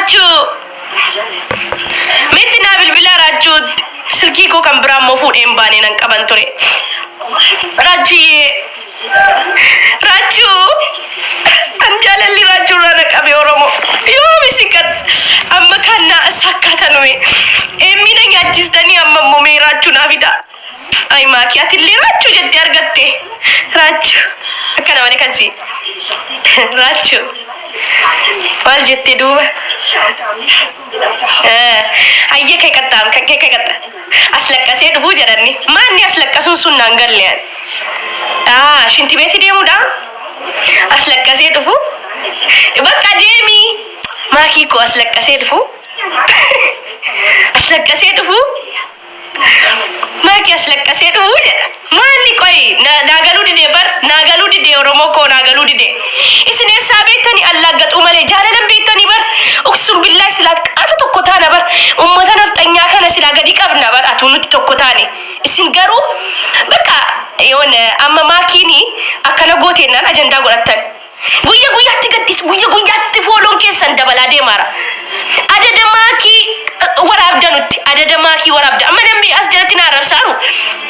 راجو متنا بالبلا راجو سلكيكو كم برام مفون إمباني ننكبن تري راجي راجو أنجال اللي راجو رانك أبي أورمو يوم يسكت أما كان سكتنوي إمينا يجلس دني أما ممي راجو نافدا أي ما كيات اللي راجو جدي أرجعته راجو كنا ماني كنسي راجو مال جدي دوبه أيه كي كتام كي كتا أصلك كسيد هو جراني ما إني أصلك كسون نانجل لين شنتي بيتي دي مودا أصلك كسيد هو بقى ديمي ما كيكو أصلك كسيد هو أصلك كسيد هو ما كي أصلك كسيد هو ما إني كوي ناقلو دي بر ناقلو دي روموكو ناقلو دي إسني سابتني الله قد أمالي جالنا بيتني بر أقسم بالله سلاك أتو تكوتانا بر أمتنا فتنيا كان سلاك ديك أبنا بر أتونو تكوتاني إسنجارو بكا يون أما ما كيني أكنا قوتينا أجندا قرأتن guya tigadis guya tifolon kesan dabalade mara ada maki warabda nuti ada maki warabda amma nambi asjaratina arab saru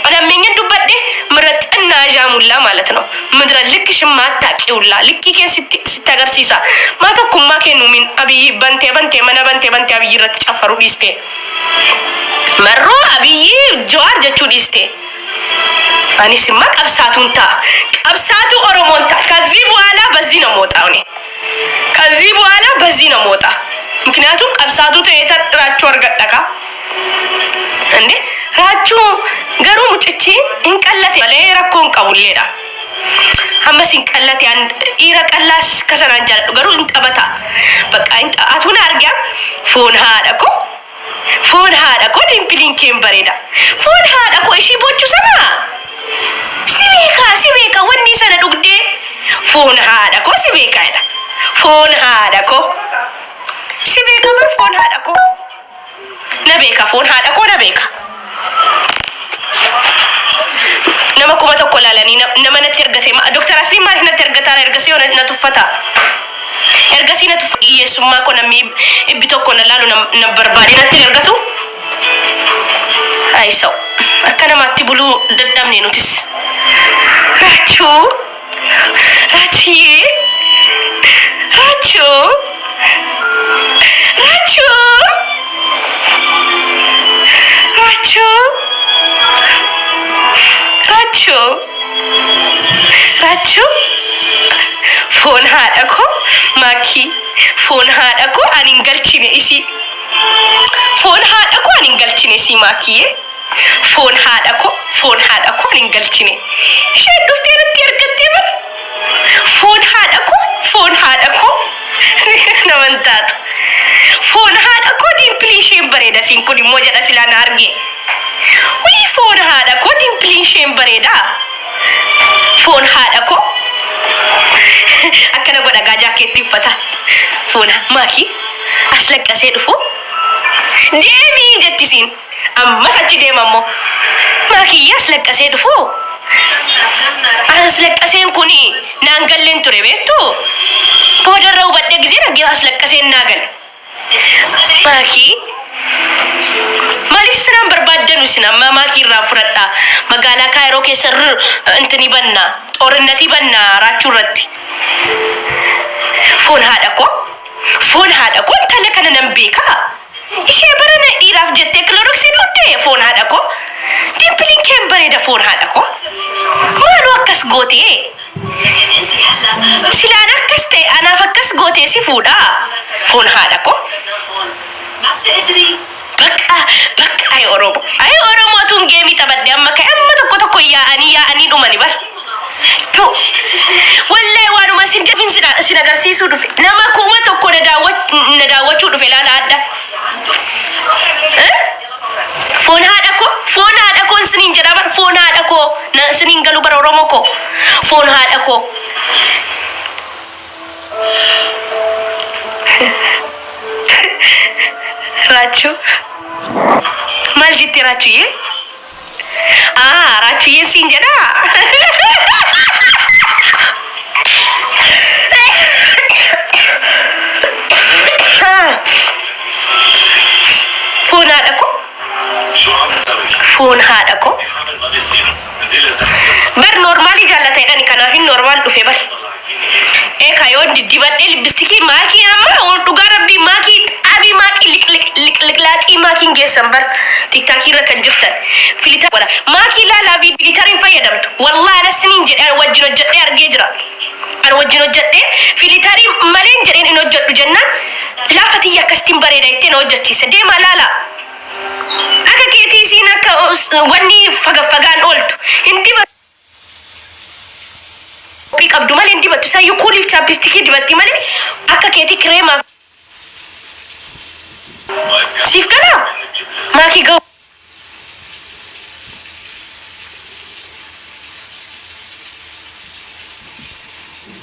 ada mengen dubadde mrat anna jamulla malatno madra lik shimma taqiulla likki ken sitagar sisa mata kumma ken min abi bante mana bante abi rat chafaru diste marro abi jawar jachu diste ani simak absatunta absatu oromonta kazibu ala bazina motauni kazibu ala bazina mota ምክንያቱም ቀብሳቱ ተራቹ ወርገጠቃ እንዴ ራቹ ገሩ ሙጭቺ እንቀለት ለረኮን ቀቡሌዳ አመስ እንቀለት ያን ይረቀላስ ከሰናንጃ ገሩ እንጠበታ በቃ አቱን አርጊያ ፎን ሃዳኮ ዲምፕሊንኬን በሬዳ ፎን ሃዳኮ እሺ ቦቹ ሰና ሲቤካ ወኒ ሰነ ዱግዴ ፎን ሃዳኮ ሲቤካ አይዳ ፎን ሃዳኮ ሲቤካ ፎን ሃዳኮ ነቤካ ፎን ሃዳኮ ነቤካ nama kuma tokko lalani nama natti ergate doktor asli maaliif natti ergataa ergasii ona na tuffata ergasii na tuffa yeesummaa ko namni ibbi tokko na laalu na barbaade natti ergatu ay saw akka namatti buluu daddamne nutis raachuu phone हाडको माखी फोन हाडको अनिंगल चिने इसी फोन हाडको अनिंगल चिने सी माखी फोन हाडको अनिंगल चिने इसे दुफ्ते न तेर गत्ते बर फोन हाडको नवंतात फोन हाडको डिम्पली शेंबरेदा सिंकुली मोजा दसिला नारगे वी फोन हाडको डिम्पली शेंबरेदा फोन हाडको akkana goda gaja ketti fata fona maki aslaka sedufu demi jettisin amma sachi de mammo maki aslaka sedufu aslaka sen kuni nangallen ture beto podarraw badde gize nagi aslaka sen nagal maki malif sana berbadanu sina maki rafurata magala kairo ke ser enteni banna ornati banna rachurati phone हाडको तले kana nambika ishe barana iraf jette chloroxin utte phone हाडको dimpling kembare da phone हाडको malu akas gote silana kaste ana fakas gote si fuda phone हाडको bak ay oromo tun gemi tabadde amma kay amma tokko ya ani dumani bar to wallahi wanu masin defin sina garsi su dufe nama kuma tokko na dawachu dufe lala adda phone hada ko sinin jarabar phone hada ko na sinin galu bar oromoko phone hada ko rachu mal jitti rachu ye rachu ye sinjana wandi dibadhe libistiki maaki amma dhuga rabbi maaki abi maaki liqlaaqi maaki geessan bar tiktaaki irra kan jirtan filita wala maaki la filitarin fayyadamtu wallahi nasnin jedhe wajjino jedhe argee jira wajjino jedhe filitarin malen jedhen ino jedhu jennan laafati yakastin bareeda itti no hojjechiisa deema laala akka keetii siin akka wanni fagafagaan ooltu hindi pick up dumale ndi battu sayu kulif chapstick dibatti male akka keeti crema sif kala maki go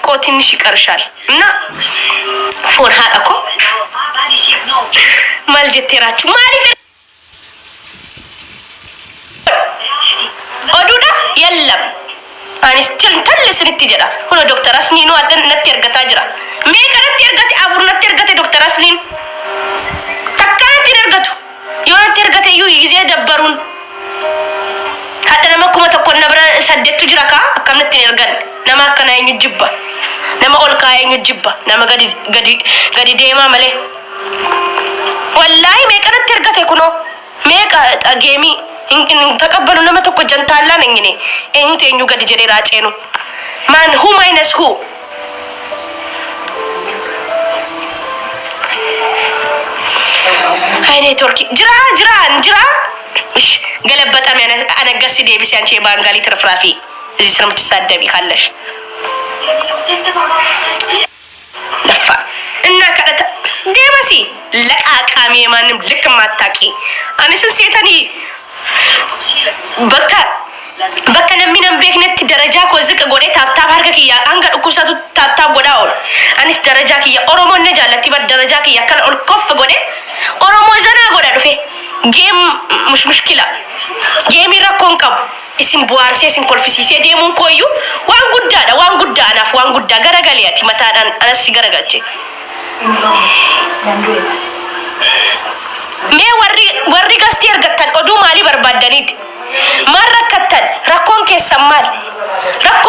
kotin shikarshal na fon hada ko mal jeterachu mali oduda yallam ani still talle sinitti jeda hono doctor asni no adan natti ergata jira me karatti ergati afur natti ergate doctor aslin takkanatti ergatu yo natti ergate yu yize dabbarun hadda nama kuma tokko nabra saddetu jira ka akkam natti ergan nama akkana yenyu jibba nama ol ka yenyu jibba nama gadi deema male wallahi me karatti ergate kuno me ka agemi in taqabbalu nama tokko jantalla nangine enute enyu gadi jere raacenu man who minus who ay network jira ish galabata me ana gasi de bisi anche bangali trafrafi እዚ ስርምት ሳደቢ ካለሽ ደፋ እና ከረታ ደማሲ ለቃቃሚ ማንም ልክ ማታቂ አንስ ሴታኒ በቃ ለሚነም ቤክነት ደረጃ ኮዝቅ ጎዴ ታብታብ አርገክ ያ አንገ ዱኩሳቱ ታብታብ ጎዳው አንስ ደረጃ ከያ ኦሮሞ ነጃለቲ በደረጃ ከያ ከል ኦልኮፍ ጎዴ ኦሮሞ ዘና ጎዳ ዱፌ ጌም ሙሽኪላ ጌም ይረኮን ቀብ isin buarse isin kolfisise demun koyu wan gudda anaf wan gudda garagaliyati matadan anasi garagalche me warri gasti ergattan odu mali barbadanit marrakatan rakon kesammal rakon